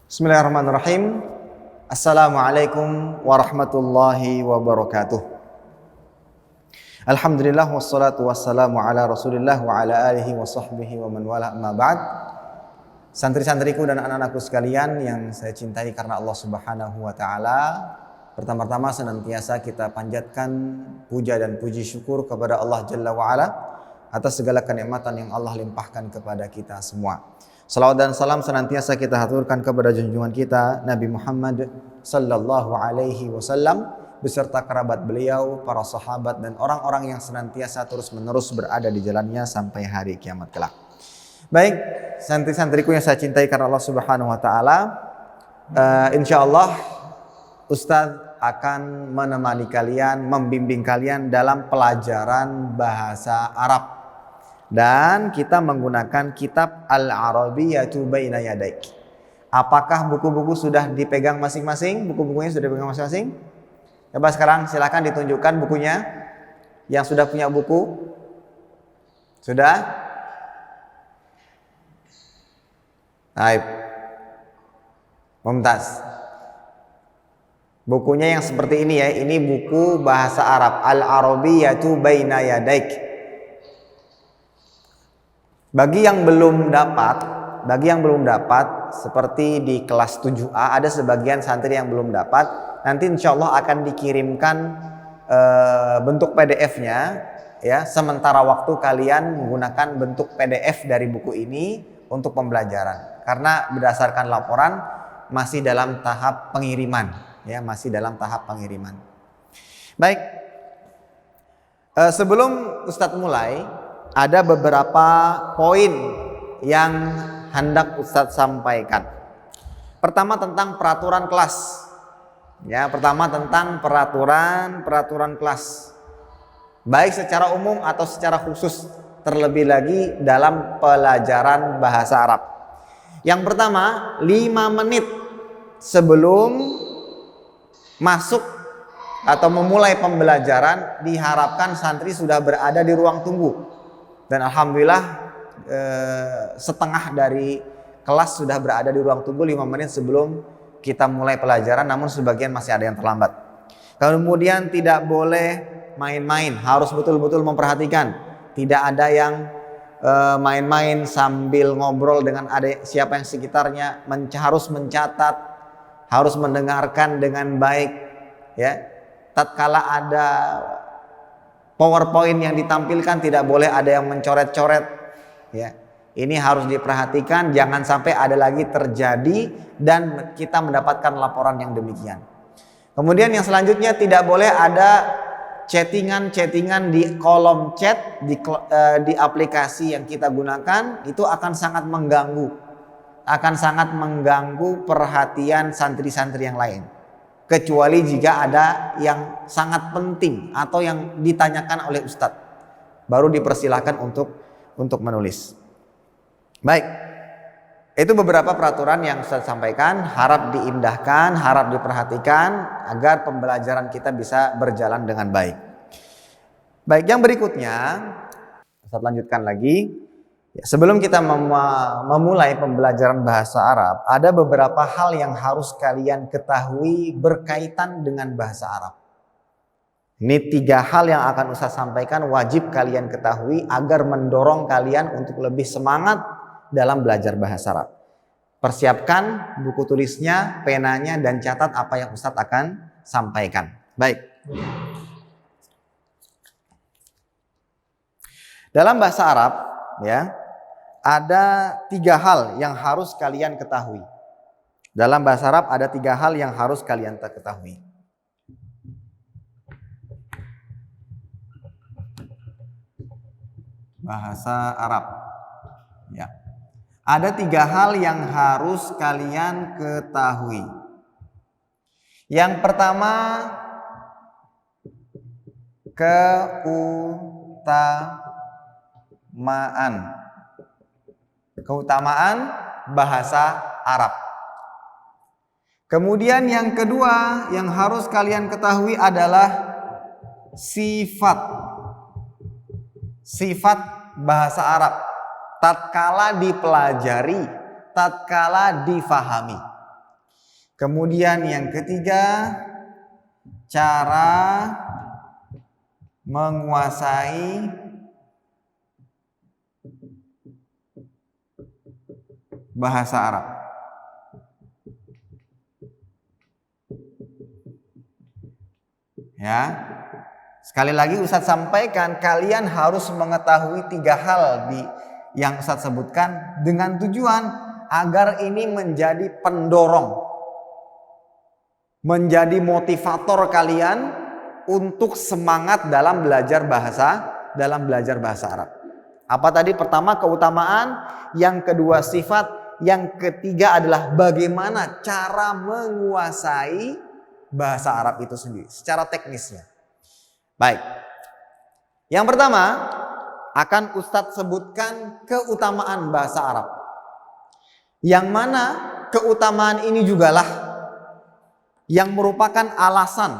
Bismillahirrahmanirrahim. Assalamualaikum warahmatullahi wabarakatuh. Alhamdulillah wassalatu wassalamu ala Rasulillah wa ala alihi wa sahbihi wa man wala amma ba'd. Santri-santriku dan anak-anakku sekalian yang saya cintai karena Allah Subhanahu wa taala. Pertama-tama senantiasa kita panjatkan puja dan puji syukur kepada Allah Jalla wa ala atas segala kenikmatan yang Allah limpahkan kepada kita semua. Salawat dan salam senantiasa kita haturkan kepada junjungan kita Nabi Muhammad sallallahu alaihi wasallam beserta kerabat beliau, para sahabat dan orang-orang yang senantiasa terus-menerus berada di jalannya sampai hari kiamat kelak. Baik, santri-santriku yang saya cintai karena Allah Subhanahu wa taala, insyaallah Ustadz akan menemani kalian, membimbing kalian dalam pelajaran bahasa Arab. Dan kita menggunakan kitab Al-Arabiyyatu Baina Yadaik. Apakah buku-buku sudah dipegang masing-masing? Buku-bukunya sudah dipegang masing-masing? Coba sekarang silakan ditunjukkan bukunya. Yang sudah punya buku? Sudah? Baik. Mumtaz. Bukunya yang seperti ini ya. Ini buku bahasa Arab. Al-Arabiyyatu Baina Yadaik. Bagi yang belum dapat seperti di kelas 7A ada sebagian santri yang belum dapat, nanti insya Allah akan dikirimkan bentuk PDF-nya ya, sementara waktu kalian menggunakan bentuk PDF dari buku ini untuk pembelajaran karena berdasarkan laporan masih dalam tahap pengiriman ya, masih dalam tahap pengiriman. Baik, sebelum Ustadz mulai, ada beberapa poin yang hendak Ustadz sampaikan. Pertama tentang peraturan kelas. Ya, pertama tentang peraturan kelas. Baik secara umum atau secara khusus, terlebih lagi dalam pelajaran bahasa Arab. Yang pertama, 5 menit sebelum masuk atau memulai pembelajaran diharapkan santri sudah berada di ruang tunggu. Dan alhamdulillah setengah dari kelas sudah berada di ruang tunggu 5 menit sebelum kita mulai pelajaran, namun sebagian masih ada yang terlambat. Kemudian tidak boleh main-main, harus betul-betul memperhatikan. Tidak ada yang main-main sambil ngobrol dengan siapa yang sekitarnya, harus mencatat, harus mendengarkan dengan baik ya. Tatkala ada PowerPoint yang ditampilkan tidak boleh ada yang mencoret-coret ya. Ini harus diperhatikan, jangan sampai ada lagi terjadi dan kita mendapatkan laporan yang demikian. Kemudian yang selanjutnya tidak boleh ada chattingan di kolom chat di aplikasi yang kita gunakan, itu akan sangat mengganggu perhatian santri-santri yang lain. Kecuali jika ada yang sangat penting atau yang ditanyakan oleh Ustadz, baru dipersilahkan untuk menulis. Baik, itu beberapa peraturan yang Ustadz sampaikan, harap diindahkan, harap diperhatikan agar pembelajaran kita bisa berjalan dengan baik. Baik, yang berikutnya Ustadz lanjutkan lagi. Sebelum kita memulai pembelajaran bahasa Arab, ada beberapa hal yang harus kalian ketahui berkaitan dengan bahasa Arab. Ini 3 hal yang akan Ustaz sampaikan wajib kalian ketahui agar mendorong kalian untuk lebih semangat dalam belajar bahasa Arab. Persiapkan buku tulisnya, penanya, dan catat apa yang Ustaz akan sampaikan. Baik. Dalam bahasa Arab ya, ada 3 hal yang harus kalian ketahui. Dalam bahasa Arab ada 3 hal yang harus kalian ketahui. Bahasa Arab. Ya. Ada 3 hal yang harus kalian ketahui. Yang pertama, keutamaan bahasa Arab. Kemudian yang kedua yang harus kalian ketahui adalah sifat bahasa Arab tatkala dipelajari, tatkala difahami. Kemudian yang ketiga, cara menguasai bahasa Arab. Ya. Sekali lagi Ustadz sampaikan, kalian harus mengetahui 3 hal yang Ustadz sebutkan dengan tujuan agar ini menjadi pendorong, menjadi motivator kalian untuk semangat dalam belajar bahasa Arab. Apa tadi? Pertama keutamaan, yang kedua sifat, yang ketiga adalah bagaimana cara menguasai bahasa Arab itu sendiri secara teknisnya. Baik. Yang pertama akan Ustadz sebutkan keutamaan bahasa Arab. Yang mana keutamaan ini jugalah yang merupakan alasan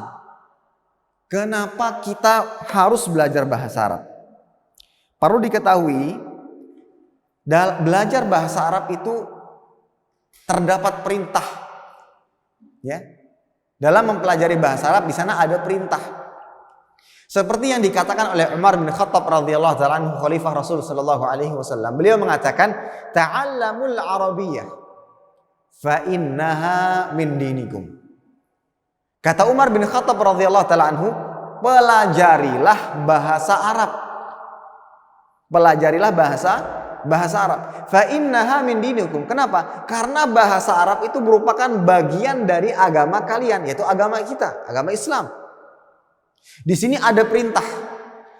kenapa kita harus belajar bahasa Arab. Perlu diketahui, belajar bahasa Arab itu terdapat perintah. Ya. Dalam mempelajari bahasa Arab di sana ada perintah. Seperti yang dikatakan oleh Umar bin Khattab radhiyallahu ta'ala anhu, khalifah Rasul sallallahu alaihi wasallam. Beliau mengatakan, "Ta'allamul Arabiyyah fa innaha min dinikum." Kata Umar bin Khattab radhiyallahu ta'ala anhu, pelajarilah bahasa Arab. Pelajarilah bahasa Arab. Fa innaha min dinikum. Kenapa? Karena bahasa Arab itu merupakan bagian dari agama kalian, yaitu agama kita, agama Islam. Di sini ada perintah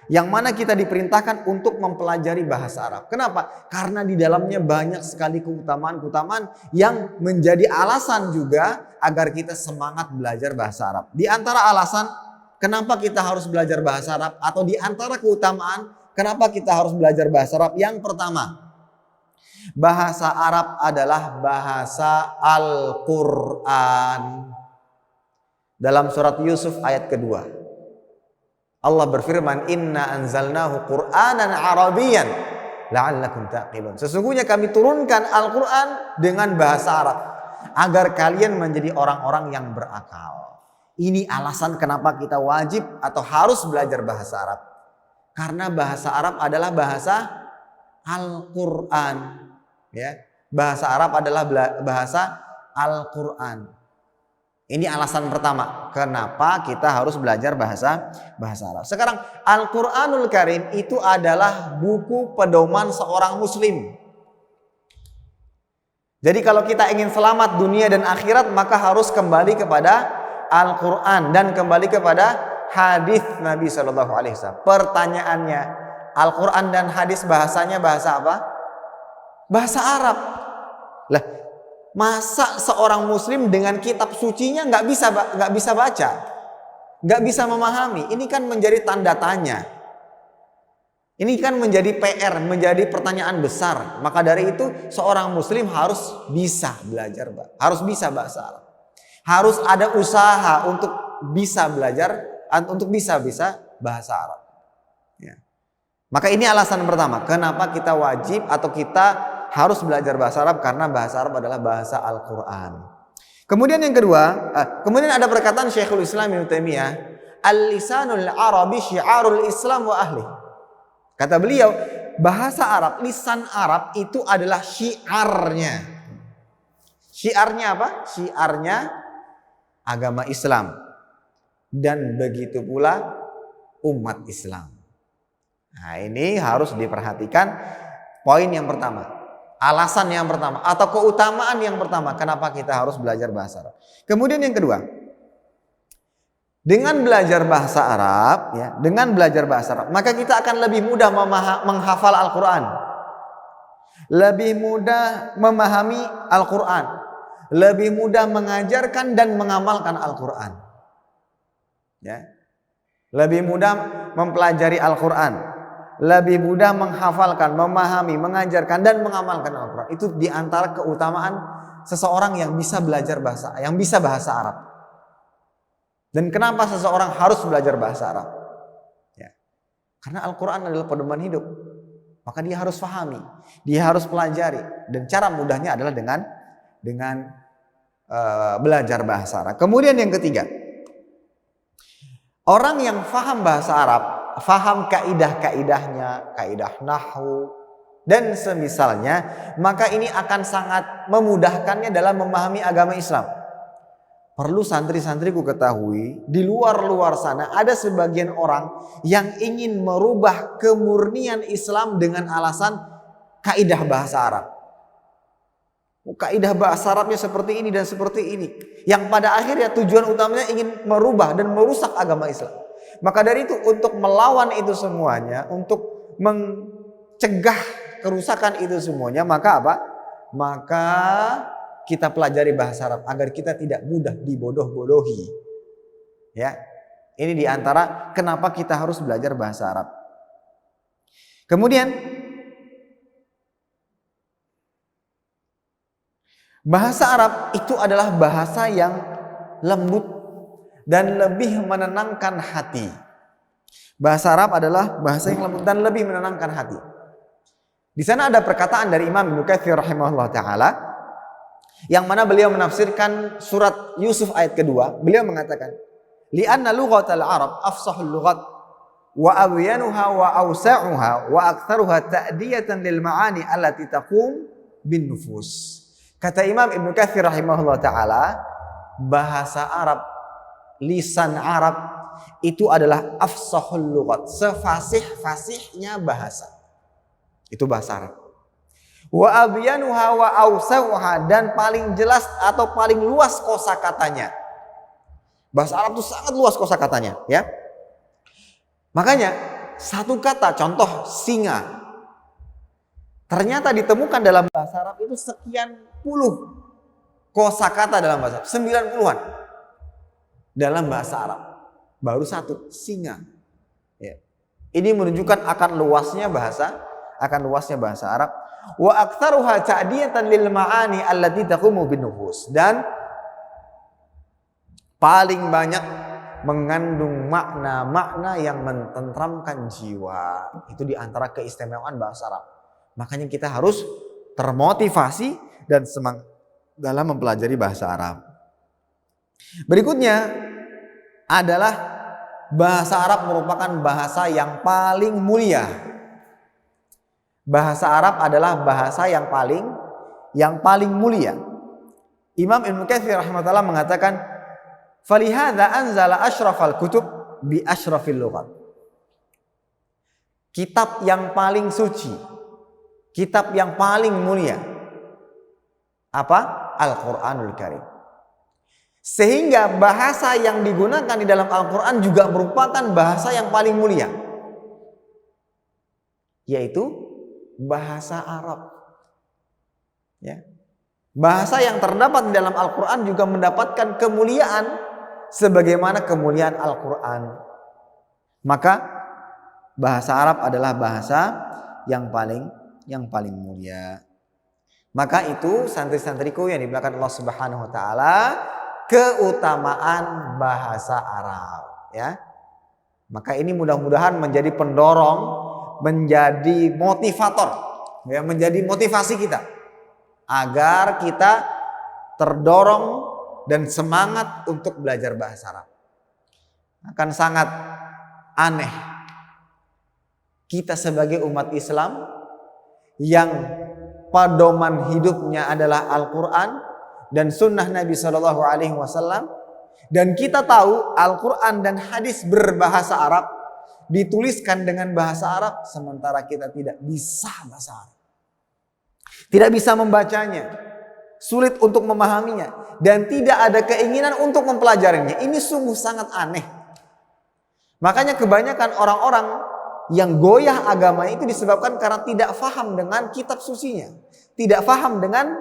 yang mana kita diperintahkan untuk mempelajari bahasa Arab. Kenapa? Karena di dalamnya banyak sekali keutamaan-keutamaan yang menjadi alasan juga agar kita semangat belajar bahasa Arab. Di antara alasan kenapa kita harus belajar bahasa Arab, atau di antara keutamaan kenapa kita harus belajar bahasa Arab, yang pertama, bahasa Arab adalah bahasa Al-Quran. Dalam surat Yusuf ayat kedua, Allah berfirman, "Inna anzalnahu Qur'anan Arabiyyan la'allakum taqilun." Sesungguhnya kami turunkan Al-Qur'an dengan bahasa Arab agar kalian menjadi orang-orang yang berakal. Ini alasan kenapa kita wajib atau harus belajar bahasa Arab. Karena bahasa Arab adalah bahasa Al-Qur'an, ya. Bahasa Arab adalah bahasa Al-Qur'an. Ini alasan pertama kenapa kita harus belajar bahasa Arab. Sekarang Al-Qur'anul Karim itu adalah buku pedoman seorang muslim. Jadi kalau kita ingin selamat dunia dan akhirat, maka harus kembali kepada Al-Qur'an dan kembali kepada hadis Nabi SAW. Pertanyaannya, Al-Qur'an dan hadis bahasanya bahasa apa? Bahasa Arab. Lah, masa seorang muslim dengan kitab sucinya nggak bisa baca, nggak bisa memahami? Ini kan menjadi tanda tanya. Ini kan menjadi PR, menjadi pertanyaan besar. Maka dari itu seorang muslim harus bisa belajar, harus bisa bahasa Arab. Harus ada usaha untuk bisa belajar, untuk bisa bahasa Arab. Ya. Maka ini alasan pertama kenapa kita wajib atau kita harus belajar bahasa Arab, karena bahasa Arab adalah bahasa Al-Quran. Kemudian yang kedua, kemudian ada perkataan Syekhul Islam Ibnu Taimiyah, "Al-lisanul Arabi syiarul Islam wa ahli." Kata beliau, bahasa Arab, lisan Arab itu adalah syiarnya. Syiarnya apa? Syiarnya agama Islam. Dan begitu pula umat Islam. Nah, ini harus diperhatikan. Poin yang pertama, alasan yang pertama atau keutamaan yang pertama kenapa kita harus belajar bahasa Arab. Kemudian yang kedua, dengan belajar bahasa Arab, ya, dengan belajar bahasa Arab, maka kita akan lebih mudah menghafal Al-Quran, lebih mudah memahami Al-Quran, lebih mudah mengajarkan dan mengamalkan Al-Quran, ya, lebih mudah mempelajari Al-Quran, lebih mudah menghafalkan, memahami, mengajarkan dan mengamalkan Al-Quran. Itu diantara keutamaan seseorang yang bisa belajar bahasa Arab. Dan kenapa seseorang harus belajar bahasa Arab? Ya. Karena Al-Quran adalah pedoman hidup. Maka dia harus pahami, dia harus pelajari. Dan cara mudahnya adalah dengan belajar bahasa Arab. Kemudian yang ketiga, orang yang faham bahasa Arab, faham kaidah-kaidahnya, kaidah nahwu dan semisalnya, maka ini akan sangat memudahkannya dalam memahami agama Islam. Perlu santri-santriku ketahui, di luar sana ada sebagian orang yang ingin merubah kemurnian Islam dengan alasan kaidah bahasa Arab. Kaidah bahasa Arabnya seperti ini dan seperti ini. Yang pada akhirnya tujuan utamanya ingin merubah dan merusak agama Islam. Maka dari itu untuk melawan itu semuanya, untuk mencegah kerusakan itu semuanya, maka apa? Maka kita pelajari bahasa Arab agar kita tidak mudah dibodoh-bodohi. Ya. Ini diantara kenapa kita harus belajar bahasa Arab. Kemudian bahasa Arab itu adalah bahasa yang lembut dan lebih menenangkan hati. Bahasa Arab adalah bahasa yang lembut dan lebih menenangkan hati. Di sana ada perkataan dari Imam Ibnu Katsir rahimahullah taala yang mana beliau menafsirkan surat Yusuf ayat kedua. Beliau mengatakan, "Li'anna lughatal Arab afsahul lughat wa abyanuha wa awsa'uha wa aktsaruha ta'diyatan lil ma'ani allati taqum bin nufus." Kata Imam Ibnu Katsir rahimahullah taala, bahasa Arab, lisan Arab itu adalah afsahul lughat, sefasih-fasihnya bahasa. Itu bahasa Arab. Wa abyanuha wa awsauha, dan paling jelas atau paling luas kosakatanya. Bahasa Arab itu sangat luas kosakatanya, ya. Makanya satu kata, contoh singa, ternyata ditemukan dalam bahasa Arab itu sekian puluh kosakata dalam bahasa Arab, 90-an dalam bahasa Arab. Baru satu, singa. Ya. Ini menunjukkan akan luasnya bahasa Arab. Wa aktsaruha ta'diyatan lil ma'ani allati taqumu bin nufus, dan paling banyak mengandung makna-makna yang mententramkan jiwa. Itu diantara keistimewaan bahasa Arab. Makanya kita harus termotivasi dan semangat dalam mempelajari bahasa Arab. Berikutnya adalah bahasa Arab merupakan bahasa yang paling mulia. Bahasa Arab adalah bahasa yang paling mulia. Imam Ibnu Katsir rahimahullah mengatakan, "Falihadza anzala asyrafal kutub bi asyrafil lughat." Kitab yang paling suci, kitab yang paling mulia. Apa? Al-Qur'anul Karim. Sehingga bahasa yang digunakan di dalam Al-Qur'an juga merupakan bahasa yang paling mulia, yaitu bahasa Arab. Ya. Bahasa yang terdapat di dalam Al-Qur'an juga mendapatkan kemuliaan sebagaimana kemuliaan Al-Qur'an. Maka bahasa Arab adalah bahasa yang paling mulia. Maka itu santri-santriku yang dimuliakan Allah Subhanahu wa taala, keutamaan bahasa Arab, ya. Maka ini mudah-mudahan menjadi pendorong, menjadi motivator, ya, menjadi motivasi kita agar kita terdorong dan semangat untuk belajar bahasa Arab. Akan sangat aneh kita sebagai umat Islam yang pedoman hidupnya adalah Al-Quran dan sunnah Nabi Shallallahu Alaihi Wasallam, dan kita tahu Al-Quran dan hadis berbahasa Arab, dituliskan dengan bahasa Arab, sementara kita tidak bisa bahasa Arab, tidak bisa membacanya, sulit untuk memahaminya, dan tidak ada keinginan untuk mempelajarinya. Ini sungguh sangat aneh. Makanya kebanyakan orang-orang yang goyah agama itu disebabkan karena tidak faham dengan kitab sucinya, tidak faham dengan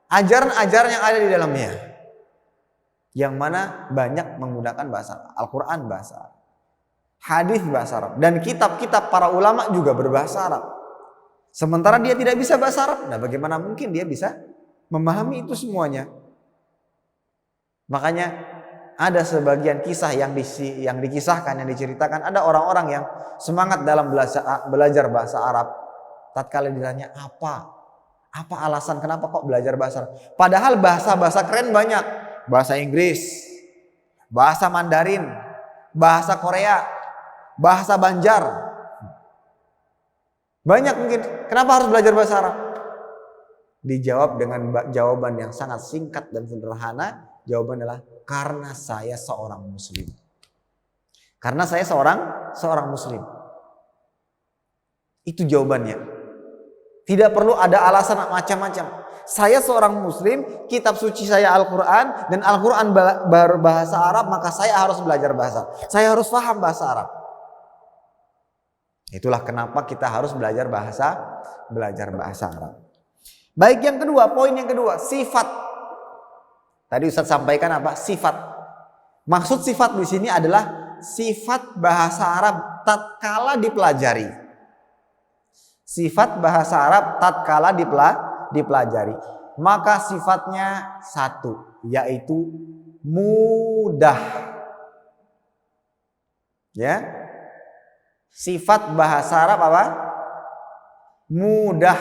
ajaran-ajaran yang ada di dalamnya, yang mana banyak menggunakan bahasa Al-Quran bahasa Arab, hadis bahasa Arab, dan kitab-kitab para ulama juga berbahasa Arab. Sementara dia tidak bisa bahasa Arab, nah bagaimana mungkin dia bisa memahami itu semuanya? Makanya ada sebagian kisah yang dikisahkan, yang diceritakan, ada orang-orang yang semangat dalam belajar bahasa Arab. Tatkala ditanya Apa alasan kenapa kok belajar bahasa Arab? Padahal bahasa-bahasa keren banyak. Bahasa Inggris, bahasa Mandarin, bahasa Korea, bahasa Banjar. Banyak mungkin. Kenapa harus belajar bahasa Arab? Dijawab dengan jawaban yang sangat singkat dan sederhana. Jawaban adalah karena saya seorang muslim. Karena saya seorang muslim. Itu jawabannya. Tidak perlu ada alasan macam-macam. Saya seorang muslim, kitab suci saya Al-Quran, dan Al-Quran berbahasa Arab, maka saya harus belajar bahasa. Saya harus paham bahasa Arab. Itulah kenapa kita harus belajar bahasa Arab. Baik, yang kedua, poin yang kedua, sifat. Tadi Ustaz sampaikan apa? Sifat. Maksud sifat di sini adalah sifat bahasa Arab tatkala dipelajari. Sifat bahasa Arab tatkala dipelajari. Maka sifatnya satu, yaitu mudah. Ya. Sifat bahasa Arab apa? Mudah.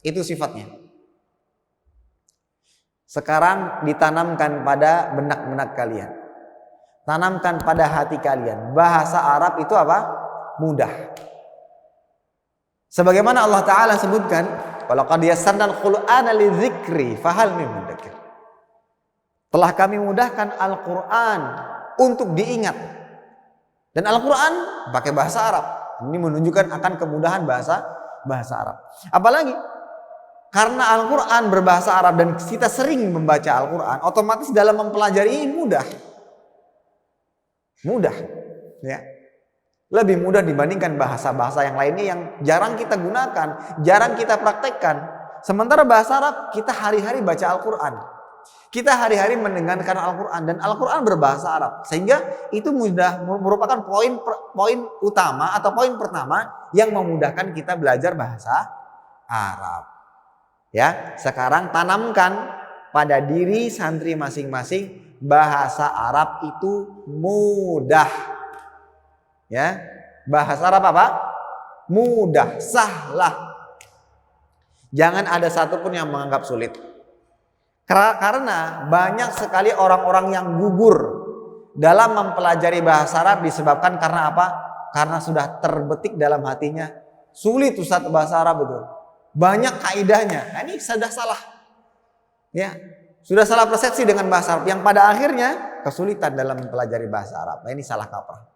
Itu sifatnya. Sekarang ditanamkan pada benak-benak kalian. Tanamkan pada hati kalian. Bahasa Arab itu apa? Mudah. Sebagaimana Allah Ta'ala sebutkan, walaqad yassarnal Qur'ana lidzikri fahal min mudzakir. Telah kami mudahkan Al-Quran untuk diingat. Dan Al-Quran pakai bahasa Arab. Ini menunjukkan akan kemudahan bahasa Arab. Apalagi karena Al-Quran berbahasa Arab dan kita sering membaca Al-Quran, otomatis dalam mempelajari mudah. Mudah. Ya. Lebih mudah dibandingkan bahasa-bahasa yang lainnya yang jarang kita gunakan, jarang kita praktekkan. Sementara bahasa Arab kita hari-hari baca Al-Quran. Kita hari-hari mendengarkan Al-Quran dan Al-Quran berbahasa Arab. Sehingga itu merupakan poin utama atau poin pertama yang memudahkan kita belajar bahasa Arab. Ya, sekarang tanamkan pada diri santri masing-masing bahasa Arab itu mudah. Ya, bahasa Arab apa? Mudah, sahlah. Jangan ada satupun yang menganggap sulit. Karena banyak sekali orang-orang yang gugur dalam mempelajari bahasa Arab disebabkan karena apa? Karena sudah terbetik dalam hatinya. Sulit Ustaz bahasa Arab itu. Banyak kaidahnya. Nah, ini sudah salah. Ya, sudah salah persepsi dengan bahasa Arab yang pada akhirnya kesulitan dalam mempelajari bahasa Arab. Nah, ini salah kaprah.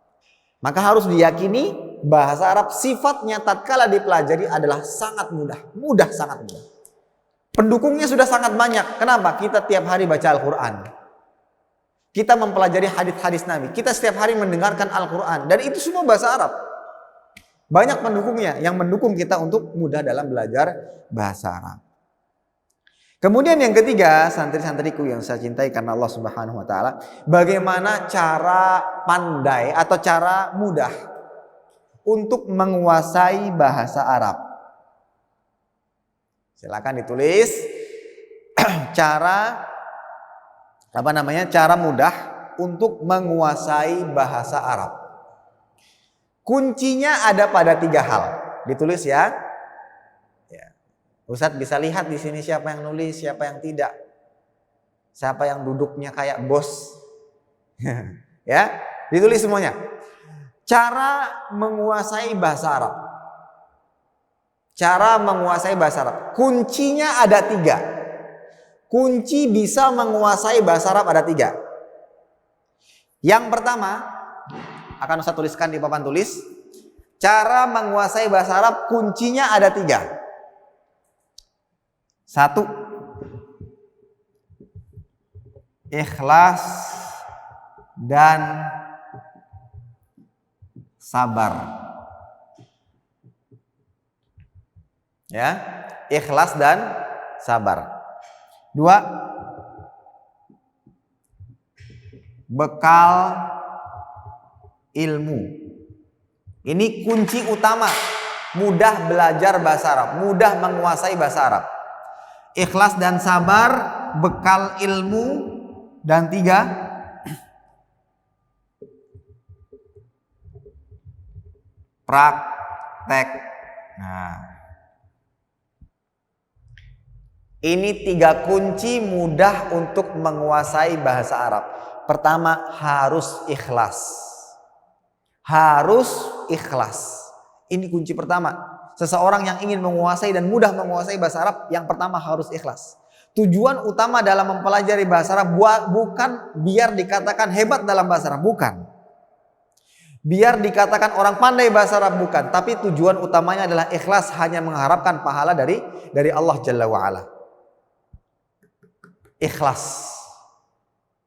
Maka harus diyakini bahasa Arab sifatnya tatkala dipelajari adalah sangat mudah. Mudah, sangat mudah. Pendukungnya sudah sangat banyak. Kenapa? Kita tiap hari baca Al-Quran. Kita mempelajari hadis-hadis Nabi. Kita setiap hari mendengarkan Al-Quran. Dan itu semua bahasa Arab. Banyak pendukungnya yang mendukung kita untuk mudah dalam belajar bahasa Arab. Kemudian yang ketiga, santri-santriku yang saya cintai karena Allah Subhanahu wa taala, bagaimana cara pandai atau cara mudah untuk menguasai bahasa Arab. Silakan ditulis cara mudah untuk menguasai bahasa Arab. Kuncinya ada pada 3 hal. Ditulis ya. Ustadz bisa lihat di sini siapa yang nulis, siapa yang tidak. Siapa yang duduknya kayak bos. Ya, ditulis semuanya. Cara menguasai bahasa Arab. Cara menguasai bahasa Arab. Kuncinya ada 3. Kunci bisa menguasai bahasa Arab ada 3. Yang pertama, akan Ustaz tuliskan di papan tulis. Cara menguasai bahasa Arab kuncinya ada 3. 1. Ikhlas dan sabar. Ya, ikhlas dan sabar. 2. Bekal ilmu. Ini kunci utama mudah belajar bahasa Arab, mudah menguasai bahasa Arab. Ikhlas dan sabar, bekal ilmu, dan 3. Praktek. Nah, Ini 3 kunci mudah untuk menguasai bahasa Arab. Pertama, harus ikhlas. Harus ikhlas. Ini kunci pertama. Seseorang yang ingin menguasai dan mudah menguasai bahasa Arab, yang pertama harus ikhlas. Tujuan utama dalam mempelajari bahasa Arab bukan biar dikatakan hebat dalam bahasa Arab, bukan. Biar dikatakan orang pandai bahasa Arab, bukan. Tapi tujuan utamanya adalah ikhlas, hanya mengharapkan pahala dari Allah Jalla wa'ala. Ikhlas.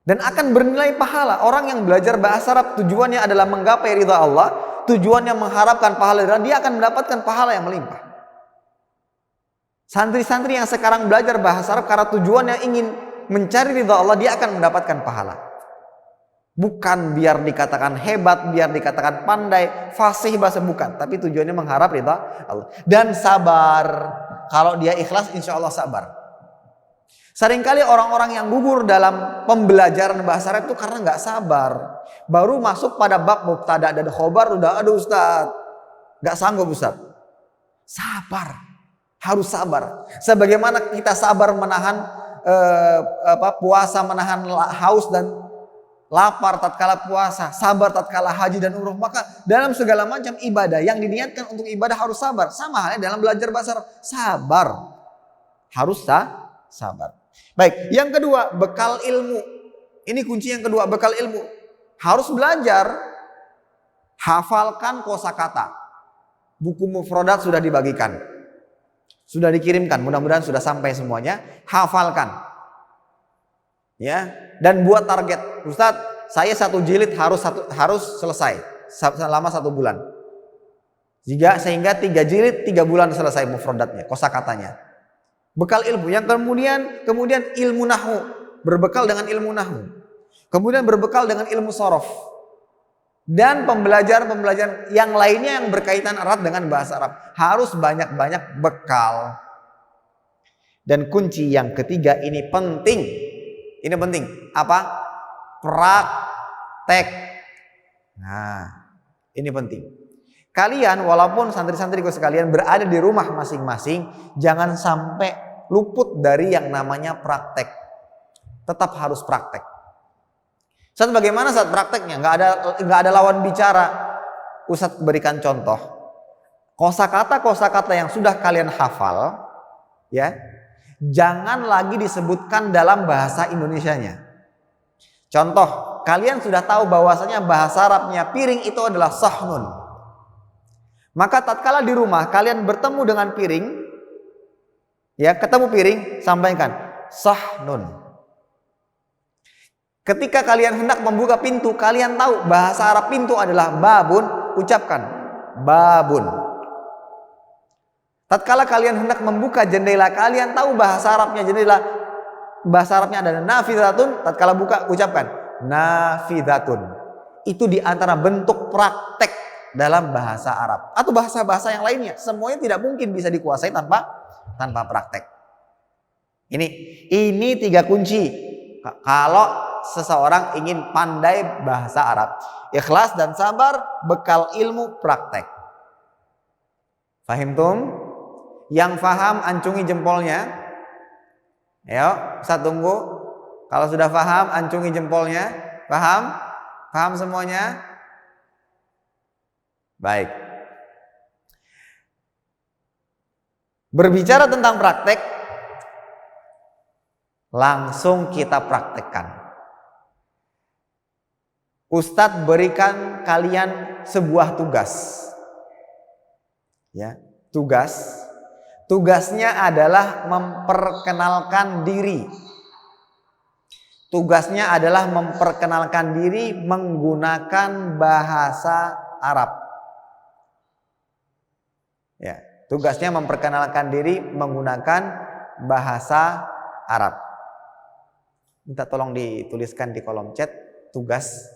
Dan akan bernilai pahala. Orang yang belajar bahasa Arab tujuannya adalah menggapai ridha Allah, tujuannya mengharapkan pahala dari Allah, dia akan mendapatkan pahala yang melimpah. Santri-santri yang sekarang belajar bahasa Arab karena tujuannya ingin mencari ridha Allah, dia akan mendapatkan pahala. Bukan biar dikatakan hebat, biar dikatakan pandai, fasih bahasa, bukan. Tapi tujuannya mengharap ridha Allah. Dan sabar. Kalau dia ikhlas, insya Allah sabar. Seringkali orang-orang yang gugur dalam pembelajaran bahasa Arab itu karena nggak sabar. Baru masuk pada bab mubtada dan khobar udah, aduh Ustaz, nggak sanggup Ustaz. Sabar, harus sabar. Sebagaimana kita sabar menahan puasa, menahan haus dan lapar tatkala puasa, sabar tatkala haji dan umroh, maka dalam segala macam ibadah yang diniatkan untuk ibadah harus sabar. Sama halnya dalam belajar bahasa Arab, sabar, harus sabar. Baik, yang kedua, bekal ilmu. Ini kunci yang kedua, bekal ilmu. Harus belajar, hafalkan kosakata. Buku mufradat sudah dibagikan, sudah dikirimkan, mudah-mudahan sudah sampai semuanya. Hafalkan, ya, dan buat target. Ustadz, saya 1 jilid harus selesai selama 1 bulan. Sehingga 3 jilid 3 bulan selesai mufradatnya, kosakatanya. Bekal ilmu. Yang kemudian ilmu nahwu, berbekal dengan ilmu nahwu. Kemudian berbekal dengan ilmu sorof. Dan pembelajaran yang lainnya yang berkaitan erat dengan bahasa Arab. Harus banyak-banyak bekal. Dan kunci yang ketiga ini penting. Ini penting. Apa? Praktek. Nah, ini penting. Kalian walaupun santri-santriku sekalian berada di rumah masing-masing, jangan sampai luput dari yang namanya praktek. Tetap harus praktek. Saat bagaimana saat prakteknya? Nggak ada lawan bicara. Ustadz berikan contoh. Kosakata yang sudah kalian hafal, ya, jangan lagi disebutkan dalam bahasa Indonesianya. Contoh, kalian sudah tahu bahwasanya bahasa Arabnya piring itu adalah sahnun. Maka tatkala di rumah kalian bertemu dengan piring, ya, ketemu piring, sampaikan sahnun. Ketika kalian hendak membuka pintu, kalian tahu bahasa Arab pintu adalah babun, ucapkan babun. Tatkala kalian hendak membuka jendela, kalian tahu bahasa Arabnya jendela, bahasa Arabnya adalah nafidatun. Tatkala buka, ucapkan nafidatun. Itu diantara bentuk praktek dalam bahasa Arab atau bahasa-bahasa yang lainnya. Semuanya tidak mungkin bisa dikuasai tanpa praktek. Ini 3 kunci kalau seseorang ingin pandai bahasa Arab. Ikhlas dan sabar, bekal ilmu, praktek. Fahim tum? Yang faham ancungi jempolnya. Ayo, saya tunggu. Kalau sudah faham, ancungi jempolnya. Paham? Paham semuanya? Baik. Berbicara tentang praktek, langsung kita praktekkan. Ustadz berikan kalian sebuah tugas. Ya, tugasnya adalah memperkenalkan diri. Tugasnya adalah memperkenalkan diri menggunakan bahasa Arab. Ya, tugasnya memperkenalkan diri menggunakan bahasa Arab. Minta tolong dituliskan di kolom chat tugas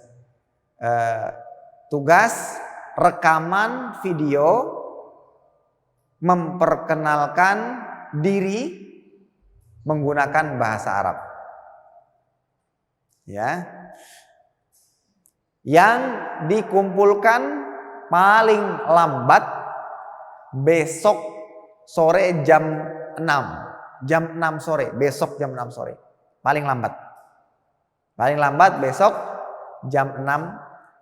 rekaman video memperkenalkan diri menggunakan bahasa Arab. Ya. Yang dikumpulkan paling lambat besok sore jam 6. jam 6 sore, besok jam 6 sore. Paling lambat. Paling lambat besok jam 6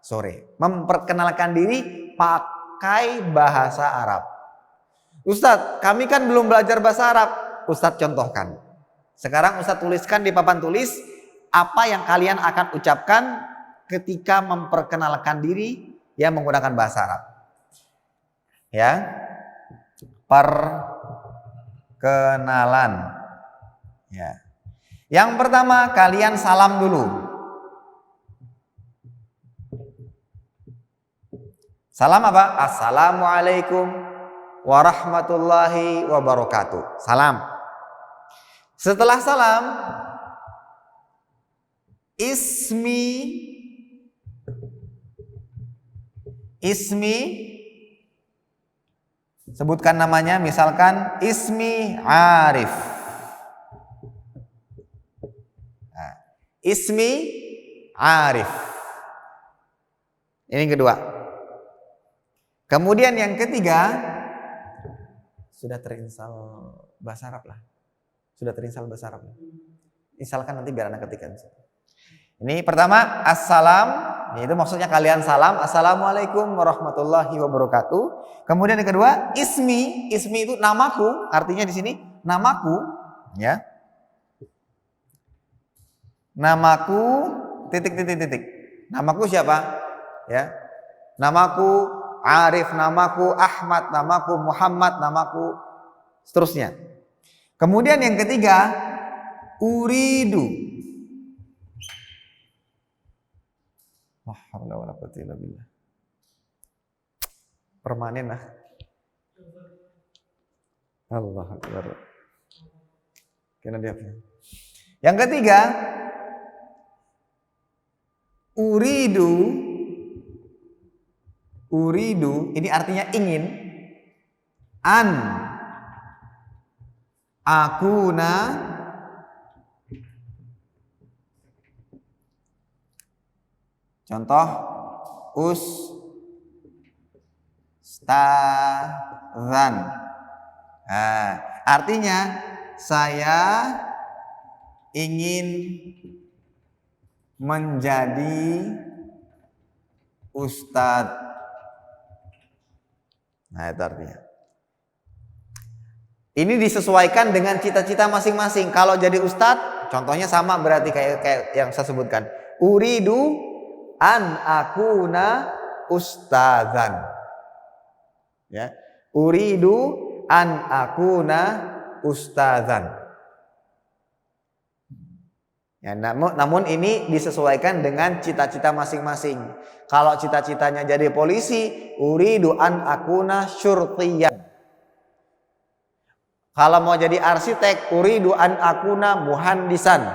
sore. Memperkenalkan diri pakai bahasa Arab. Ustadz, kami kan belum belajar bahasa Arab. Ustadz contohkan. Sekarang Ustadz tuliskan di papan tulis apa yang kalian akan ucapkan ketika memperkenalkan diri yang menggunakan bahasa Arab. Ya. Perkenalan. Ya. Yang pertama kalian salam dulu. Salam apa? Assalamualaikum warahmatullahi wabarakatuh. Salam. Setelah salam, ismi, sebutkan namanya, misalkan ismi Arif. Nah, ismi Arif. Ini yang kedua. Kemudian yang ketiga, sudah terinstall bahasa Arab lah. Sudah terinstall bahasa Arab. Instalkan nanti biar anak ketikkan. Ini pertama, assalam. Itu maksudnya kalian salam. Assalamualaikum warahmatullahi wabarakatuh. Kemudian yang kedua, ismi. Ismi itu namaku. Artinya di sini namaku. Ya. Namaku titik. Namaku siapa? Ya. Namaku Arif, namaku Ahmad, namaku Muhammad, namaku seterusnya. Kemudian yang ketiga, uridu. Permanen lah. Allah Akbar. Kena dia. Yang ketiga, uridu ini artinya ingin, an akuna contoh ustadzan. Nah, artinya saya ingin menjadi ustadz. Nah, itu artinya. Ini disesuaikan dengan cita-cita masing-masing. Kalau jadi ustadz, contohnya sama berarti kayak yang saya sebutkan. Uridu an akuna ustadzan. Ya. Uridu an akuna ustadzan. Ya, namun ini disesuaikan dengan cita-cita masing-masing. Kalau cita-citanya jadi polisi, uridu an akuna syurtiyan. Kalau mau jadi arsitek, uridu an akuna muhandisan.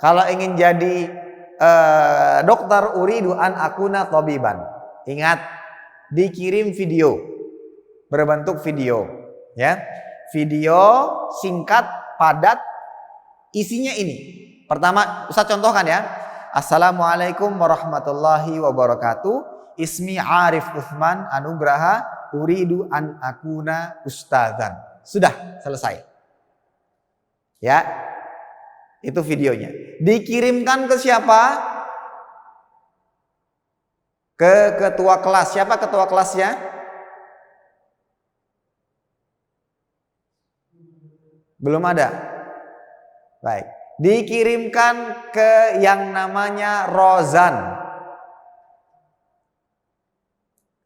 Kalau ingin jadi dokter, uridu an akuna tabiban. Ingat, dikirim video berbentuk video, ya. Video singkat, padat, isinya ini. Pertama, Ustaz contohkan ya. Assalamualaikum warahmatullahi wabarakatuh. Ismi Arif Uthman Anugraha. Uridu an akuna ustadzan. Sudah selesai. Ya. Itu videonya. Dikirimkan ke siapa? Ke ketua kelas. Siapa ketua kelasnya? Belum ada. Baik. Dikirimkan ke yang namanya Rozan.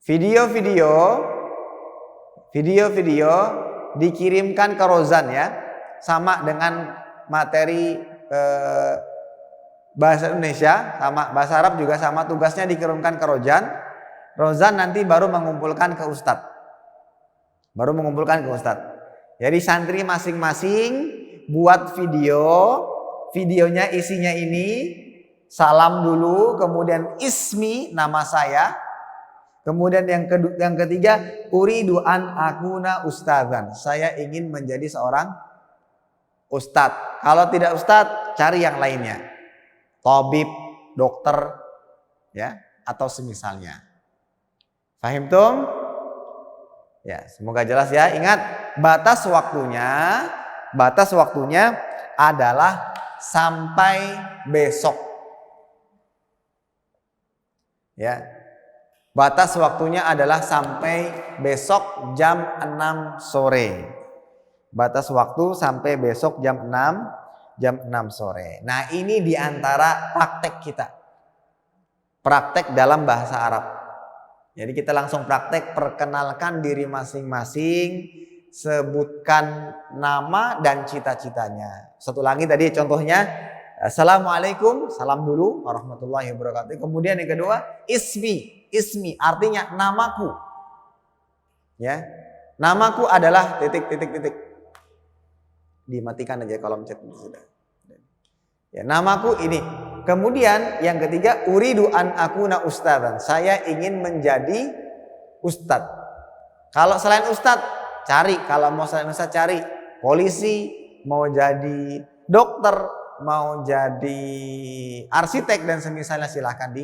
Video-video dikirimkan ke Rozan ya. Sama dengan materi bahasa Indonesia, sama bahasa Arab juga sama, tugasnya dikirimkan ke Rozan. Rozan nanti baru mengumpulkan ke Ustadz. Jadi santri masing-masing buat videonya isinya ini, salam dulu, kemudian ismi, nama saya, kemudian yang ketiga, uridu an akuna ustadzan, saya ingin menjadi seorang ustadz. Kalau tidak ustadz, cari yang lainnya, tabib, dokter, ya, atau semisalnya. Fahim tum? Ya, semoga jelas ya. Ingat, batas waktunya batas waktunya adalah sampai besok. Ya. Batas waktunya adalah sampai besok jam 6 sore. Batas waktu sampai besok jam 6 sore. Nah, ini diantara praktek kita. Praktek dalam bahasa Arab. Jadi kita langsung praktek, perkenalkan diri masing-masing, sebutkan nama dan cita-citanya. Satu lagi tadi contohnya, Assalamualaikum, salam dulu, warahmatullahi wabarakatuh. Kemudian yang kedua, ismi artinya namaku. Ya. Namaku adalah titik. Dimatikan aja kolom chat sudah. Ya, namaku ini. Kemudian yang ketiga, uridu an akuna ustadzan. Saya ingin menjadi ustadz. Kalau selain ustadz, cari. Kalau mau selain ustadz, cari polisi, mau jadi dokter, mau jadi arsitek dan semisalnya, silahkan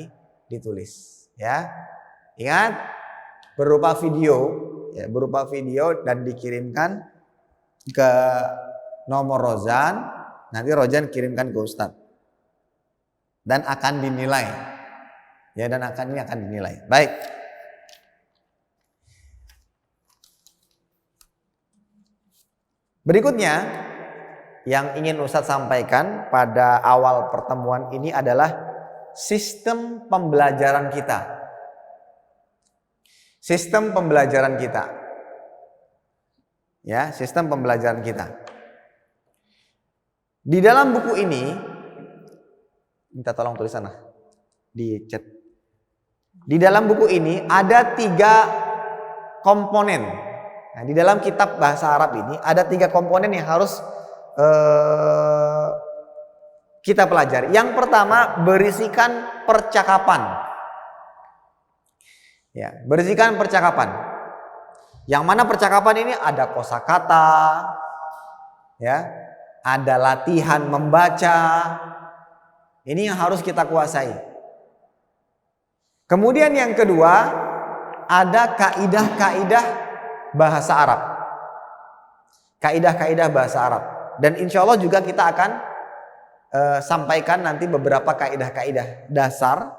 ditulis. Ya, ingat berupa video dan dikirimkan ke nomor Rozan. Nanti Rozan kirimkan ke Ustadz dan akan dinilai. Ya, dan akan dinilai. Baik. Berikutnya yang ingin Ustadz sampaikan pada awal pertemuan ini adalah sistem pembelajaran kita. Sistem pembelajaran kita. Ya, sistem pembelajaran kita. Di dalam buku ini, minta tolong tulis sana di chat. Di dalam buku ini ada 3 komponen. Nah, di dalam kitab bahasa Arab ini ada 3 komponen yang harus kita pelajari. Yang pertama, berisikan percakapan. Ya, berisikan percakapan. Yang mana percakapan ini ada kosakata, ya, ada latihan membaca. Ini yang harus kita kuasai. Kemudian yang kedua, ada kaidah-kaidah bahasa Arab. Kaidah-kaidah bahasa Arab. Dan insya Allah juga kita akan sampaikan nanti beberapa kaidah-kaidah dasar,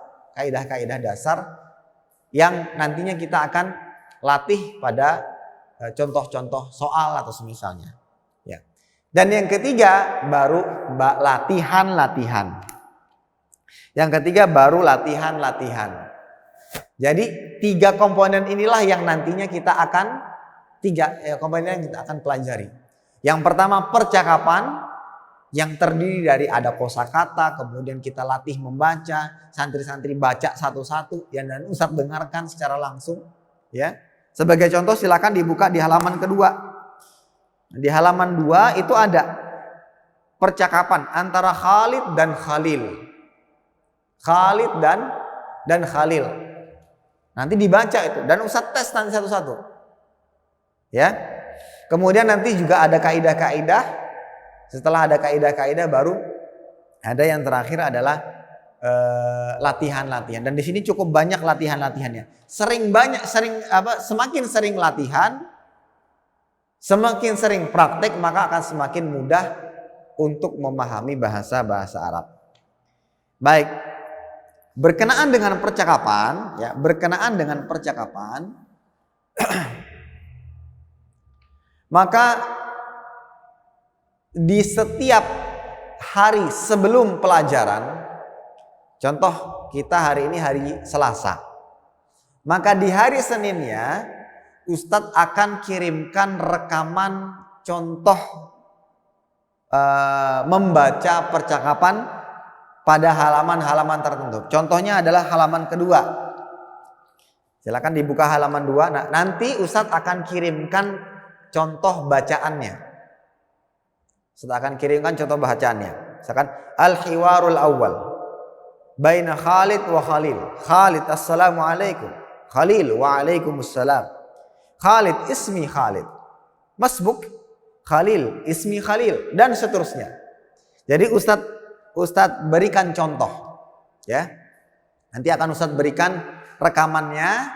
yang nantinya kita akan latih pada contoh-contoh soal atau semisalnya. Ya. Dan yang ketiga baru latihan-latihan. Yang ketiga baru latihan-latihan. Jadi 3 komponen inilah yang nantinya kita akan komponen yang kita akan pelajari. Yang pertama percakapan, yang terdiri dari ada kosakata, kemudian kita latih membaca, santri-santri baca satu-satu, dan Ustadz dengarkan secara langsung. Ya, sebagai contoh silakan dibuka di halaman kedua. Di halaman 2 itu ada percakapan antara Khalid dan Khalil. Khalid dan Khalil. Nanti dibaca itu dan Ustadz tes nanti satu-satu. Ya, kemudian nanti juga ada kaidah-kaidah. Setelah ada kaidah-kaidah baru ada yang terakhir adalah latihan-latihan. Dan di sini cukup banyak latihan-latihannya. Semakin sering latihan, semakin sering praktek, maka akan semakin mudah untuk memahami bahasa Arab. Baik. Berkenaan dengan percakapan, maka di setiap hari sebelum pelajaran, contoh kita hari ini hari Selasa, maka di hari Seninnya Ustadz akan kirimkan rekaman contoh membaca percakapan pada halaman-halaman tertentu. Contohnya adalah halaman kedua. Silakan dibuka halaman 2. Nah, nanti Ustadz akan kirimkan contoh bacaannya. Ustadz akan kirimkan contoh bacaannya. Misalkan al-hiwarul awal baina Khalid wa Khalil. Khalid assalamualaikum. Khalil wa alaikumussalam. Khalid ismi Khalid. Masbuk Khalil ismi Khalil, dan seterusnya. Jadi Ustadz berikan contoh, ya. Nanti akan Ustadz berikan rekamannya.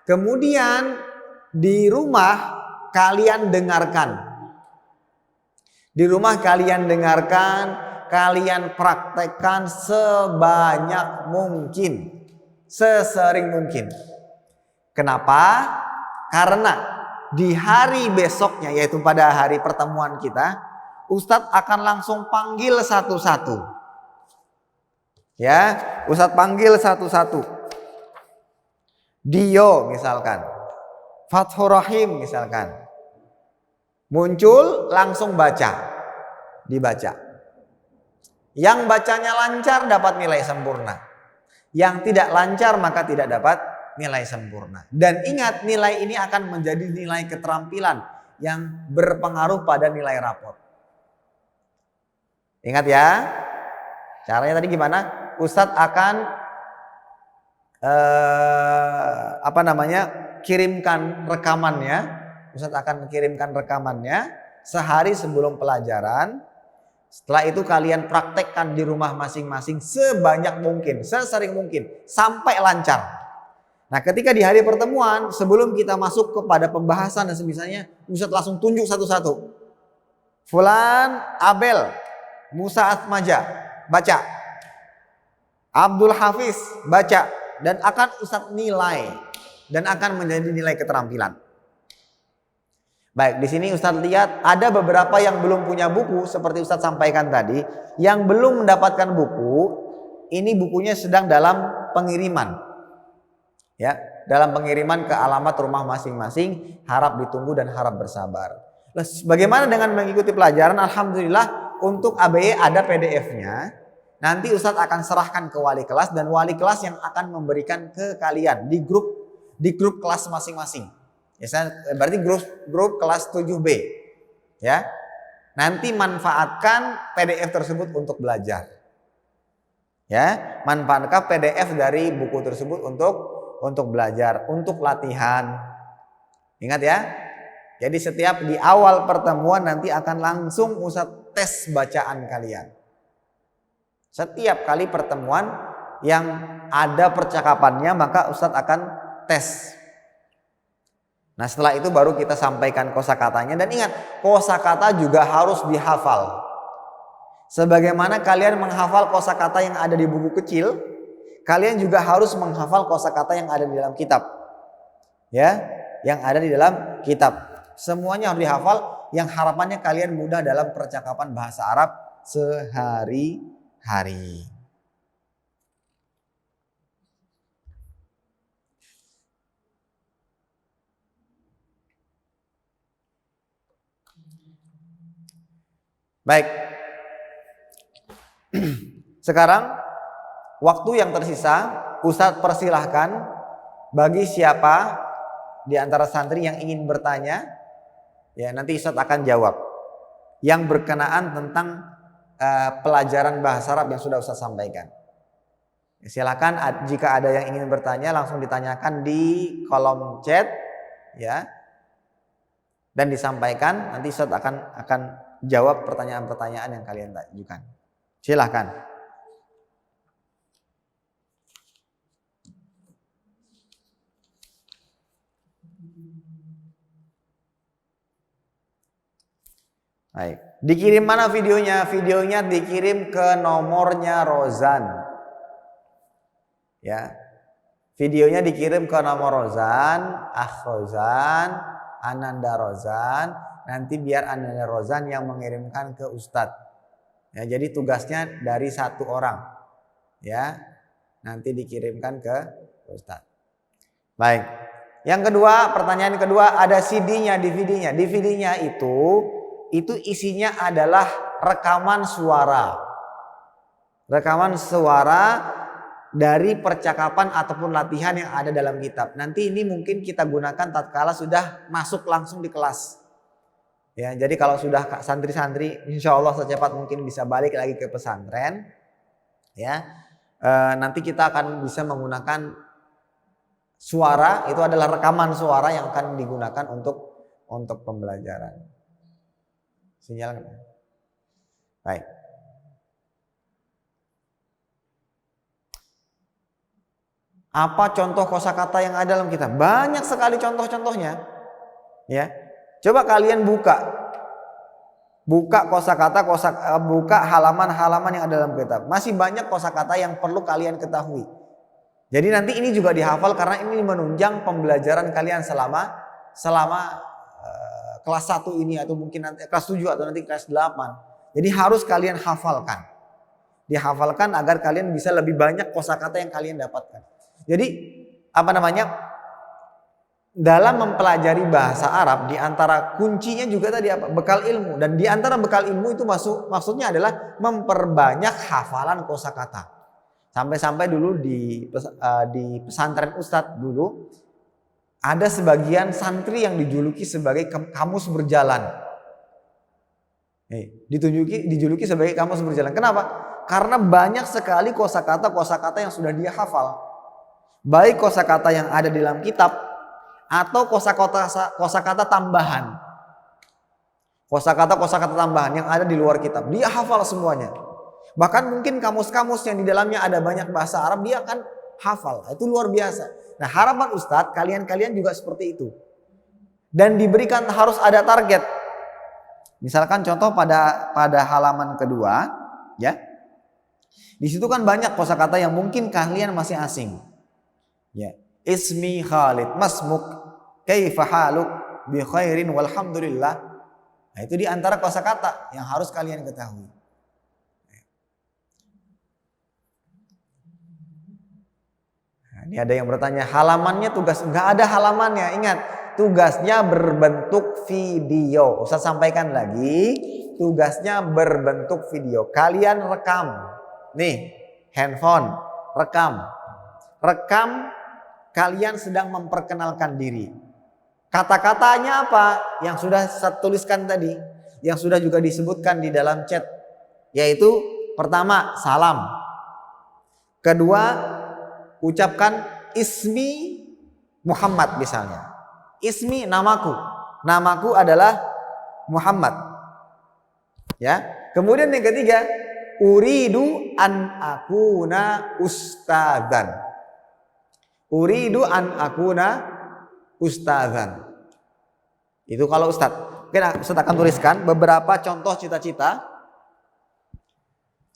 Kemudian di rumah kalian dengarkan. Di rumah kalian dengarkan, kalian praktekkan sebanyak mungkin, sesering mungkin. Kenapa? Karena di hari besoknya, yaitu pada hari pertemuan kita, Ustadz akan langsung panggil satu-satu. Ya, Ustadz panggil satu-satu. Dio misalkan, Fathur Rahim misalkan. Muncul langsung dibaca. Yang bacanya lancar dapat nilai sempurna. Yang tidak lancar maka tidak dapat nilai sempurna. Dan ingat, nilai ini akan menjadi nilai keterampilan yang berpengaruh pada nilai rapot. Ingat ya, caranya tadi gimana? Ustadz akan kirimkan rekamannya. Ustadz akan mengirimkan rekamannya sehari sebelum pelajaran. Setelah itu kalian praktekkan di rumah masing-masing sebanyak mungkin, sesering mungkin, sampai lancar. Nah, ketika di hari pertemuan, sebelum kita masuk kepada pembahasan dan semisalnya, Ustadz langsung tunjuk satu-satu. Fulan, Abel, Musa Atmaja, baca. Abdul Hafiz, baca. Dan akan Ustadz nilai. Dan akan menjadi nilai keterampilan. Baik, di sini Ustadz lihat ada beberapa yang belum punya buku seperti Ustadz sampaikan tadi, yang belum mendapatkan buku. Ini bukunya sedang dalam pengiriman. Ya, dalam pengiriman ke alamat rumah masing-masing, harap ditunggu dan harap bersabar. Bagaimana dengan mengikuti pelajaran? Alhamdulillah untuk ABE ada PDF-nya. Nanti Ustadz akan serahkan ke wali kelas dan wali kelas yang akan memberikan ke kalian di grup kelas masing-masing. Ya, berarti grup kelas 7B. Ya. Nanti manfaatkan PDF tersebut untuk belajar. Ya, manfaatkan PDF dari buku tersebut untuk belajar, untuk latihan. Ingat ya. Jadi setiap di awal pertemuan nanti akan langsung Ustadz tes bacaan kalian. Setiap kali pertemuan yang ada percakapannya maka Ustadz akan tes. Nah, setelah itu baru kita sampaikan kosakatanya. Dan ingat, kosakata juga harus dihafal. Sebagaimana kalian menghafal kosakata yang ada di buku kecil, kalian juga harus menghafal kosakata yang ada di dalam kitab. Ya, yang ada di dalam kitab. Semuanya harus dihafal, yang harapannya kalian mudah dalam percakapan bahasa Arab sehari-hari. Baik. Sekarang waktu yang tersisa Ustadz persilahkan bagi siapa di antara santri yang ingin bertanya, ya nanti Ustadz akan jawab yang berkenaan tentang pelajaran bahasa Arab yang sudah Ustadz sampaikan. Ya, silakan jika ada yang ingin bertanya langsung ditanyakan di kolom chat, ya, dan disampaikan. Nanti Ustadz akan jawab pertanyaan-pertanyaan yang kalian ajukan. Silahkan. Baik. Dikirim mana videonya? Videonya dikirim ke nomornya Rozan. Ya. Videonya dikirim ke nomor Rozan, Rozan, Ananda Rozan. Nanti biar Ananda Rozan yang mengirimkan ke Ustadz. Ya, jadi tugasnya dari satu orang. Ya. Nanti dikirimkan ke Ustadz. Baik. Yang kedua, pertanyaan kedua, ada CD-nya, DVD-nya. DVD-nya itu isinya adalah rekaman suara. Rekaman suara dari percakapan ataupun latihan yang ada dalam kitab. Nanti ini mungkin kita gunakan tatkala sudah masuk langsung di kelas. Ya, jadi kalau sudah santri-santri insya Allah secepat mungkin bisa balik lagi ke pesantren. Ya, nanti kita akan bisa menggunakan suara, itu adalah rekaman suara yang akan digunakan untuk pembelajaran. Sinyal. Baik. Apa contoh kosakata yang ada dalam kitab? Banyak sekali contoh-contohnya. Ya. Coba kalian buka Buka kosakata, buka halaman-halaman yang ada dalam kitab. Masih banyak kosakata yang perlu kalian ketahui. Jadi nanti ini juga dihafal karena ini menunjang pembelajaran kalian selama kelas 1 ini atau mungkin nanti kelas 7 atau nanti kelas 8. Jadi harus kalian hafalkan. Dihafalkan agar kalian bisa lebih banyak kosakata yang kalian dapatkan. Jadi dalam mempelajari bahasa Arab di antara kuncinya juga tadi apa? Bekal ilmu. Dan di antara bekal ilmu itu maksudnya adalah memperbanyak hafalan kosakata. Sampai-sampai dulu di pesantren Ustadz dulu ada sebagian santri yang dijuluki sebagai kamus berjalan. Dijuluki sebagai kamus berjalan. Kenapa? Karena banyak sekali kosakata yang sudah dia hafal. Baik kosakata yang ada di dalam kitab atau kosakata tambahan. Kosakata tambahan yang ada di luar kitab. Dia hafal semuanya. Bahkan mungkin kamus-kamus yang di dalamnya ada banyak bahasa Arab dia akan hafal. Itu luar biasa. Nah, harapan Ustadz kalian juga seperti itu. Dan diberikan harus ada target. Misalkan contoh pada halaman kedua, ya. Di situ kan banyak kosakata yang mungkin kalian masih asing. Ya. Ismi Khalid, masmuk, kaifa haluk, bi khairin walhamdulillah. Nah, itu di antara kosakata yang harus kalian ketahui. Nah, ini ada yang bertanya, halamannya enggak ada halamannya. Ingat, tugasnya berbentuk video. Ustaz sampaikan lagi, tugasnya berbentuk video. Kalian rekam. Nih, handphone, rekam. Kalian sedang memperkenalkan diri. Kata-katanya apa? Yang sudah saya tuliskan tadi, yang sudah juga disebutkan di dalam chat, yaitu pertama salam, kedua ucapkan ismi Muhammad misalnya. Ismi namaku adalah Muhammad. Ya. Kemudian yang ketiga, uridu an akuna ustadzan. Uridu an akuna ustadzan. Itu kalau Ustaz. Oke, Ustaz akan tuliskan beberapa contoh cita-cita.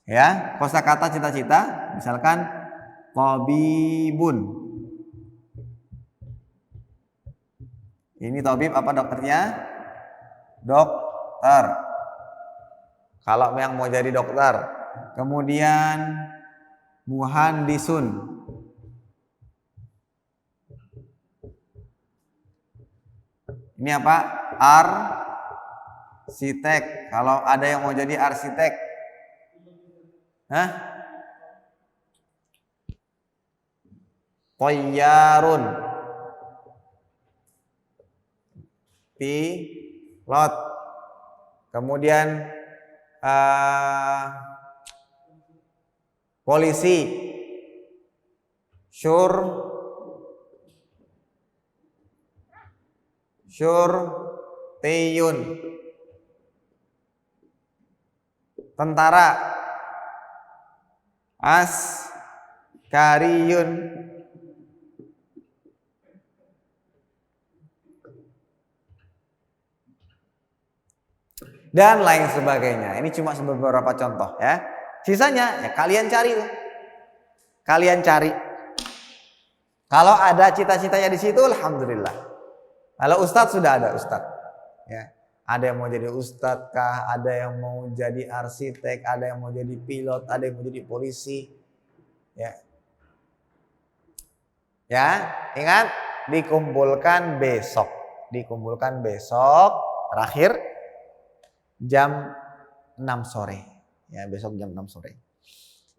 Ya, kosakata cita-cita, misalkan tabibun. Ini tabib apa dokternya? Dokter. Kalau yang mau jadi dokter. Kemudian muhandisun. Ini apa? Arsitek. Kalau ada yang mau jadi arsitek. Tayyarun. Pilot. Kemudian polisi. Syurtiyun, tentara, askariyun, dan lain sebagainya. Ini cuma beberapa contoh ya. Sisanya ya kalian cari tuh. Kalian cari. Kalau ada cita-citanya di situ, alhamdulillah. Kalau ustadz sudah ada ustadz, ya. Ada yang mau jadi ustadz kah, ada yang mau jadi arsitek, ada yang mau jadi pilot, ada yang mau jadi polisi, ya. Ya, ingat dikumpulkan besok, terakhir jam 6 sore, ya besok jam 6 sore.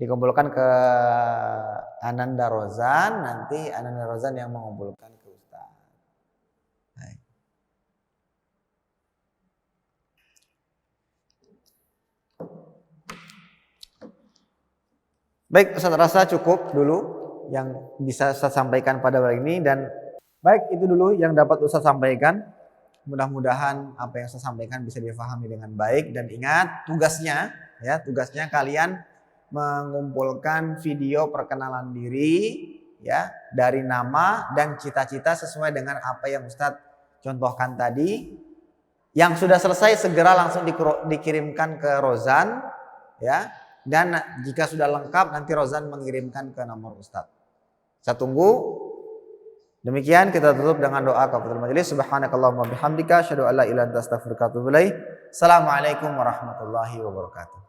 Dikumpulkan ke Ananda Rozan, nanti Ananda Rozan yang mengumpulkan ke ustadz. Baik, Ustaz rasa cukup dulu yang bisa Ustaz sampaikan pada hari ini, dan baik itu dulu yang dapat Ustaz sampaikan. Mudah-mudahan apa yang Ustaz sampaikan bisa difahami dengan baik, dan ingat tugasnya kalian mengumpulkan video perkenalan diri ya dari nama dan cita-cita sesuai dengan apa yang Ustaz contohkan tadi. Yang sudah selesai segera langsung dikirimkan ke Rozan, ya. Dan jika sudah lengkap nanti Rozan mengirimkan ke nomor Ustadz. Saya tunggu. Demikian kita tutup dengan doa kafaratul majelis. Subhanakallahumma bihamdika asyhadu an la ilaha illa anta astaghfiruka wa atubu ilaik. Assalamualaikum warahmatullahi wabarakatuh.